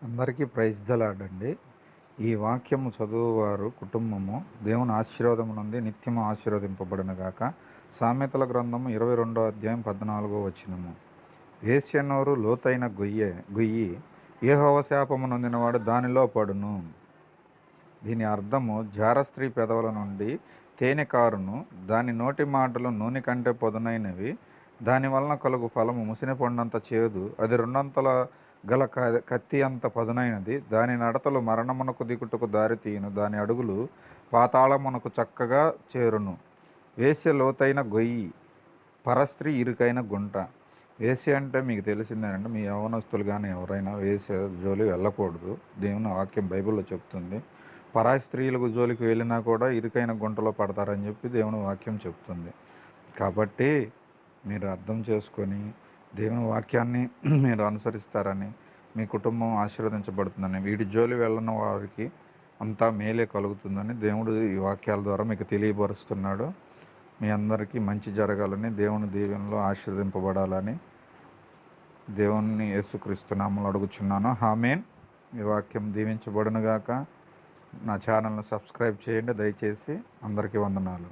అందరికీ praise the lord అండి. ఈ వాక్యము చదువువారు కుటుంబము దేవుని ఆశీర్వాదము నుండి నిత్యము ఆశీర్వదింపబడునుగాక. సామెతల గ్రంథము 22వ అధ్యాయం 14వ వచనము. వేశ్యనోరు లోతైన గొయ్యి యెహోవా శాపము నొందినవాడు దానిలో పడును. దీని అర్థము, జారస్త్రీ పెదవుల నుండి తేనె కారును, దాని నోటి మాటలు నూనె కంటే పదునైనవి, దాని వలన కలుగు ఫలము ముసిన పండంత చేదు, అది రెండంతల గల కత్తి అంత పదునైనది, దాని నడతలు మరణమునకు దిగుటకు దారి తీయును, దాని అడుగులు పాతాళమునకు చక్కగా చేరును. వేశ్య లోతైన గొయ్యి, పరస్త్రీ ఇరుకైన గుంట. వేశ్య అంటే మీకు తెలిసిందేనండి. మీ యవనస్తులు కానీ ఎవరైనా వేశ్య జోలి వెళ్ళకూడదు. దేవుని వాక్యం బైబిల్లో చెప్తుంది. పరాయి స్త్రీలకు జోలికి వెళ్ళినా కూడా ఇరుకైన గుంటలో పడతారని చెప్పి దేవుని వాక్యం చెప్తుంది. కాబట్టి మీరు అర్థం చేసుకొని దేవుని వాక్యాన్ని మీరు అనుసరిస్తారని, మీ కుటుంబం ఆశీర్వదించబడుతుందని, వీటి జోలి వెళ్ళని వారికి అంతా మేలే కలుగుతుందని దేవుడు ఈ వాక్యాల ద్వారా మీకు తెలియపరుస్తున్నాడు. మీ అందరికీ మంచి జరగాలని, దేవుని దీవెనలో ఆశీర్వదింపబడాలని దేవుని యేసుక్రీస్తు నామములో అడుగుచున్నాను. ఆమేన్. ఈ వాక్యం దీవించబడునుగాక. నా ఛానల్ని సబ్స్క్రైబ్ చేయండి దయచేసి. అందరికీ వందనాలు.